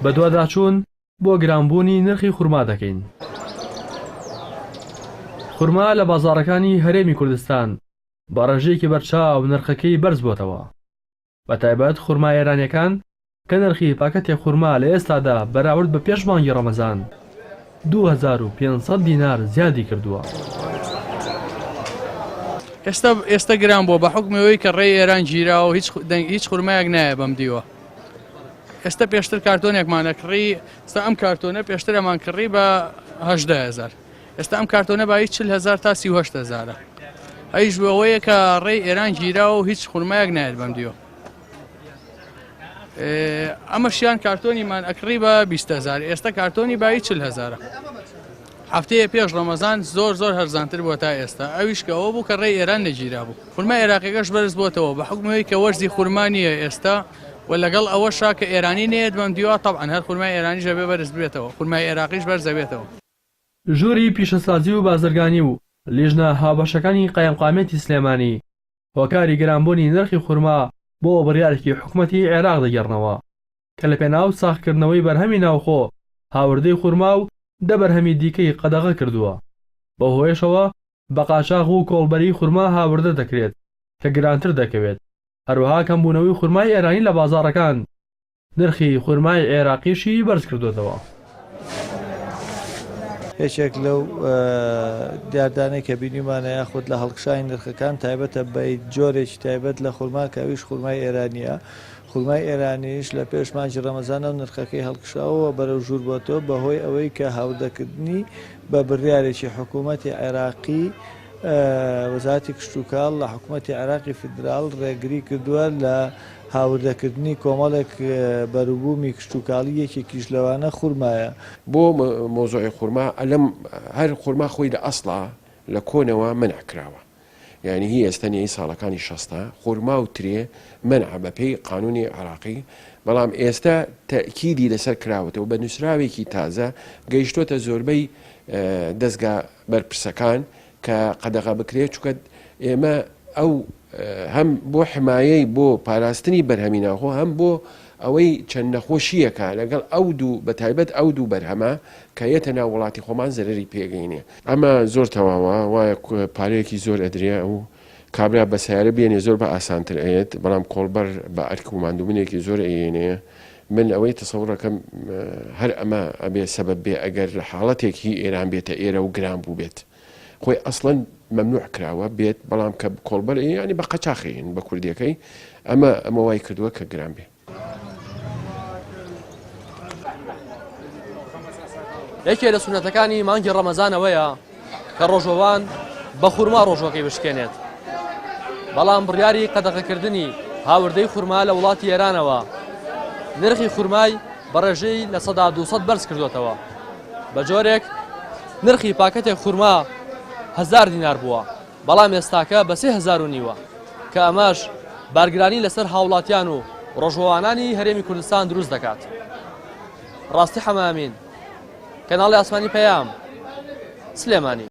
بە دوواداچوون بۆ گرانبوونی نرخی خورما دەکەین. خورما لە بازاڕەکانی هەرێمی کوردستان بە ڕێژەیەکی بەرچاو نرخەکەی بەرز بۆتەوە، بە تایبەت خورما ئێرانیەکان کە نرخی پاکەتێک خورما لە ئێستادا بەراورد بە پێش مانگی ڕەمەزان 2500 دینار زیادی کردووە. ئێستا گران بۆ بە حکمەوەی کە ڕێی ئێران گیراوە هیچ خورمایەک نایە بەم دیوە. ئێستا پێشتر کارتۆنێکمانە کڕی، ئێستا ئەم کارتۆنە پێشتر ئەمان کڕی بە 18,000. ئێستا ئەم کارتۆنە بە 40,000 تا 38,000. ئەیش بەوەیە کە ڕێی ئێران گیراوە و هیچ خورمایەک نایێت بەم دیوە. ئەمەشیان کارتۆنیمان ئەکڕی بە 20,000. ئێستا کارتۆنی بە 40,000. هەفتەیە پێش ڕەمەزان زۆر هەرزانتر بووە تا ئێستا. ئەویش کەەوە بوو کە ڕێی ئێران نەگیرا بوو. خورمای عێراقیەکەش بەرز بۆتەوە بە حکمەوەی کە وەرزی خورما نییە ئێستا و لەگەڵ ئەوەشا کە ئێرانی نێت بەم دیوە تەبعەن هەر خورمای ئێرانیش دەبێ بەرز بێتەوە، خورمای عێراقیش بەرزە بێتەوە. ژووری پیشەسازی و بازرگانی و لیژنە هاوبەشەکانی قایمقامێتی سلێمانی هۆکاری گرانبوونی نرخی خورما بۆ بڕیارێکی حکوومەتی عێراق دەگەڕنەوە کە لە پێناو ساختکردنەوەی بەرهەمی ناوخۆ هاوردەی خورما و دەبەرهەمی دیکەی قەدەغە کردووە. بەهۆیشەوە بە قاچاغ و کۆڵبەری خورما هاوردە دەکرێت کە گرانتر دەکەوێت. هەروەها کەمبوونەوەی خورمای ئێرانی لە بازاڕەکان نرخی خورمای عێراقیشی بەرز کردوتەوە. هێچێک لەو دیاردانەی کە بینیمانە یاخود لە هەڵکشانی نرخەکان تایبەتە بە جۆرێکی تایبەت لە خورما کەویش خورمای ئێرانیە. خورمای ئێرانیش لە پێش مانگی ڕەمەزانە و نرخەکەی هەڵکشاوە بەرەو ژوور بۆتەوە بەهۆی ئەوەی کە هاوردەکردنی بە بڕیارێکی حکوومەتی عێراقی وەزارەتی کشتوکاڵ لە حکوومەتی عێراقی فیدراڵ ڕێگری کردووە لە هاوردەکردنی کۆمەڵێک بەروبوومی کشتوکاڵی یەکێکیش لەوانە خورمایە. بۆ مۆزۆی خورما ئەلەم هەر خورما خۆی لە ئەسڵا لە کۆنەوە منع کراوە. یعنی هی ئێستا نێی ساڵەکانی 60 خورما و ترێ منع بە پێی قانونی عێراقی، بەڵام ئێستا تەکیدی لەسەر کراوەتەوە بە نووسراوێکی تازە گەیشتۆتە زۆربەی دەستگا بەرپرسەکان کە قەدەغا بکرێت، چونکە ئێمە ئەو هەم بۆ حمایەی بۆ پاراستنی بەرهەمی ناوخۆ هەم بۆ ئەوەی چەند نەخۆشیەکە لەگەڵ ئەو دوو بە تایبەت ئەو دوو بەرهەمە کە یەتە ناو وڵاتی خۆمان زەرری پێگەینێ. ئەمە زۆر تەواوە وایە پارەیەکی زۆر ئەدرێ و کابرا بە سیارە بێنێ زۆر بە ئاسانتر ئەیەت، بەڵام کۆڵبەر بە ئەرک و ماندوومنێکی زۆر ئەیێنێ. من ئەوەی تەسەوڕەکەم هەر ئەمە ئەبێ سەبەب بێ ئەگەر حاڵەتێکی ئێران بێتە ئێرە و گران بوو بێت، خۆی ئەسڵەن مەمنوع کراوە بێت، بەڵام کە کۆڵبەر ینی بە قەچاخین بە کوردیەکەی ئەمە وای کردووە کە گران بێ. یەکێ لە سونەتەکانی مانگی ڕەمەزانەوەیە کە ڕۆژەوان بە خورما ڕۆژەکەی بشکێنێت، بەڵام بڕیاری قەدەغەکردنی هاوردەی خورما لە وڵاتی ئێرانەوە نرخی خورمای بە ڕێژەی لە 200 بەرز کردوتەوە. بە جۆرێک نرخی پاکەتێک خورما 1000 دینار بووە، بەڵام ئێستاکە بە 3,500 نیوە کە ئەمەش بارگرانی لەسەر هاوڵاتیان و ڕۆژەوانانی هەرێمی کوردستان دروست دەکات. ڕاستی حەمامین، کەناڵی ئاسمانی پەیام، سلێمانی.